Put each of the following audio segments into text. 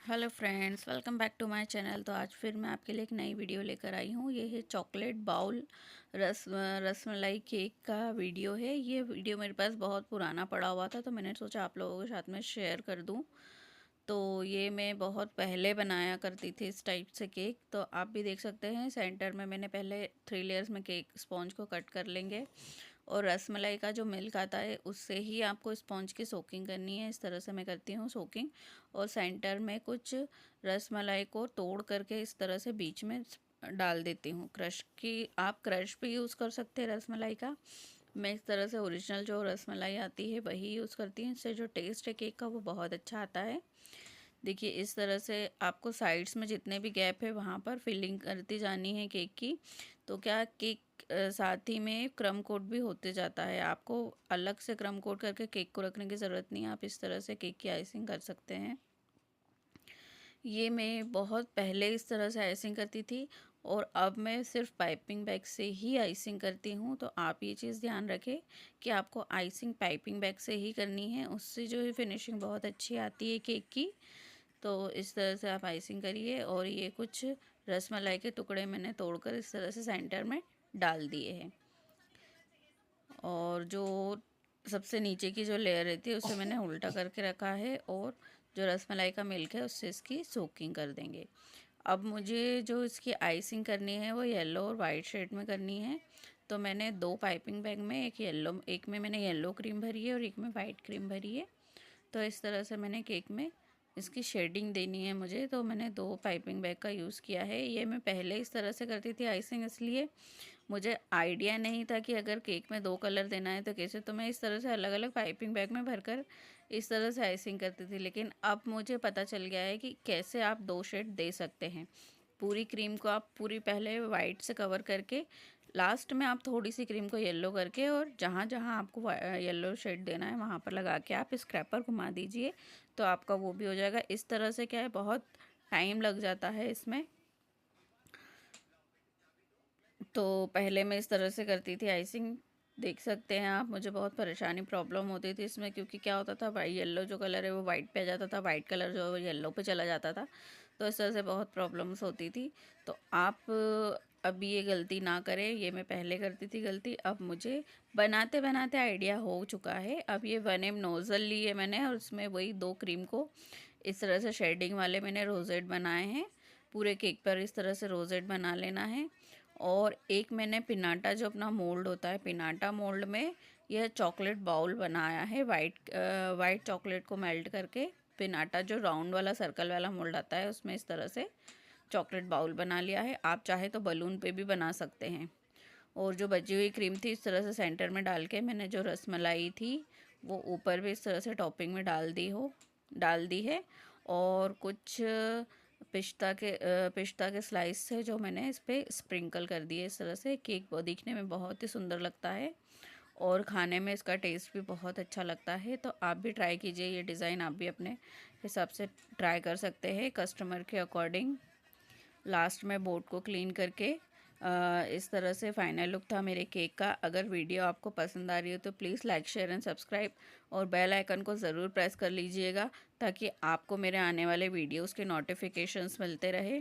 Hello friends, welcome back to my channel. तो आज फिर मैं आपके लिए एक नई वीडियो लेकर आई हूँ। ये है चॉकलेट बाउल रसमलाई केक का वीडियो है। ये वीडियो मेरे पास बहुत पुराना पड़ा हुआ था, तो मैंने सोचा आप लोगों के साथ में शेयर कर दूँ। तो ये मैं बहुत पहले बनाया करती थी इस टाइप से केक। तो आप भी देख सकते हैं, सेंटर में मैंने पहले 3 लेयर्स में केक स्पॉन्ज को कट कर लेंगे। और रसमलाई का जो मिल्क आता है उससे ही आपको स्पॉन्ज की सोकिंग करनी है। इस तरह से मैं करती हूँ सोकिंग। और सेंटर में कुछ रसमलाई को तोड़ करके इस तरह से बीच में डाल देती हूँ। क्रश की आप क्रश भी यूज़ कर सकते हैं रसमलाई का। मैं इस तरह से ओरिजिनल जो रसमलाई आती है वही यूज़ करती हूँ। इससे जो टेस्ट है केक का वो बहुत अच्छा आता है। देखिए, इस तरह से आपको साइड्स में जितने भी गैप है वहाँ पर फिलिंग करती जानी है केक की। तो क्या केक साथ ही में क्रम कोट भी होते जाता है। आपको अलग से क्रम कोट करके केक को रखने की ज़रूरत नहीं है। आप इस तरह से केक की आइसिंग कर सकते हैं। ये मैं बहुत पहले इस तरह से आइसिंग करती थी और अब मैं सिर्फ पाइपिंग बैग से ही आइसिंग करती हूँ। तो आप ये चीज़ ध्यान रखें कि आपको आइसिंग पाइपिंग बैग से ही करनी है। उससे जो है फिनिशिंग बहुत अच्छी आती है केक की। तो इस तरह से आप आइसिंग करिए। और ये कुछ रसमलाई के टुकड़े मैंने तोड़कर इस तरह से सेंटर में डाल दिए हैं। और जो सबसे नीचे की जो लेयर रहती है उसे मैंने उल्टा करके रखा है। और जो रसमलाई का मिल्क है उससे इसकी सोकिंग कर देंगे। अब मुझे जो इसकी आइसिंग करनी है वो येलो और वाइट शेड में करनी है। तो मैंने 2 पाइपिंग बैग में एक में मैंने येलो क्रीम भरी है और एक में वाइट क्रीम भरी है। तो इस तरह से मैंने केक में इसकी शेडिंग देनी है मुझे। तो मैंने 2 पाइपिंग बैग का यूज़ किया है। ये मैं पहले इस तरह से करती थी आइसिंग, इसलिए मुझे आइडिया नहीं था कि अगर केक में 2 कलर देना है तो कैसे। तो मैं इस तरह से अलग अलग पाइपिंग बैग में भरकर इस तरह से आइसिंग करती थी। लेकिन अब मुझे पता चल गया है कि कैसे आप 2 शेड दे सकते हैं। पूरी क्रीम को आप पूरी पहले वाइट से कवर करके लास्ट में आप थोड़ी सी क्रीम को येलो करके और जहाँ जहाँ आपको येलो शेड देना है वहाँ पर लगा के आप स्क्रैपर घुमा दीजिए। तो आपका वो भी हो जाएगा। इस तरह से क्या है, बहुत टाइम लग जाता है इसमें। तो पहले मैं इस तरह से करती थी आइसिंग। देख सकते हैं आप, मुझे बहुत परेशानी प्रॉब्लम होती थी इसमें, क्योंकि क्या होता था, वाइट येलो जो कलर है वो वाइट पे आ जाता था, वाइट कलर जो है वो येलो पे चला जाता था। तो इस तरह से बहुत प्रॉब्लम्स होती थी। तो आप अभी ये गलती ना करें। ये मैं पहले करती थी गलती। अब मुझे बनाते बनाते आइडिया हो चुका है। अब ये 1M नोज़ल ली है मैंने और उसमें वही 2 क्रीम को इस तरह से शेडिंग वाले मैंने रोजेट बनाए हैं। पूरे केक पर इस तरह से रोजेट बना लेना है। और एक मैंने पिनाटा जो अपना मोल्ड होता है, पिनाटा मोल्ड में यह चॉकलेट बाउल बनाया है। वाइट चॉकलेट को मेल्ट करके पिनाटा जो राउंड वाला सर्कल वाला मोल्ड आता है उसमें इस तरह से चॉकलेट बाउल बना लिया है। आप चाहे तो बलून पे भी बना सकते हैं। और जो बची हुई क्रीम थी इस तरह से सेंटर में डाल के मैंने जो रसमलाई थी वो ऊपर भी इस तरह से टॉपिंग में डाल दी है। और कुछ पिस्ता के स्लाइस से जो मैंने इस पर स्प्रिंकल कर दिए। इस तरह से केक दिखने में बहुत ही सुंदर लगता है और खाने में इसका टेस्ट भी बहुत अच्छा लगता है। तो आप भी ट्राई कीजिए। ये डिज़ाइन आप भी अपने हिसाब से ट्राई कर सकते हैं कस्टमर के अकॉर्डिंग। लास्ट में बोर्ड को क्लीन करके इस तरह से फाइनल लुक था मेरे केक का। अगर वीडियो आपको पसंद आ रही हो तो please like share and subscribe और बेल आइकन को ज़रूर प्रेस कर लीजिएगा, ताकि आपको मेरे आने वाले वीडियोस के नोटिफिकेशंस मिलते रहे।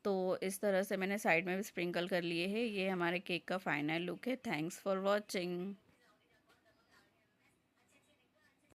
तो इस तरह से मैंने साइड में भी स्प्रिंकल कर लिए हैं। ये हमारे केक का फाइनल लुक है। Thanks for watching.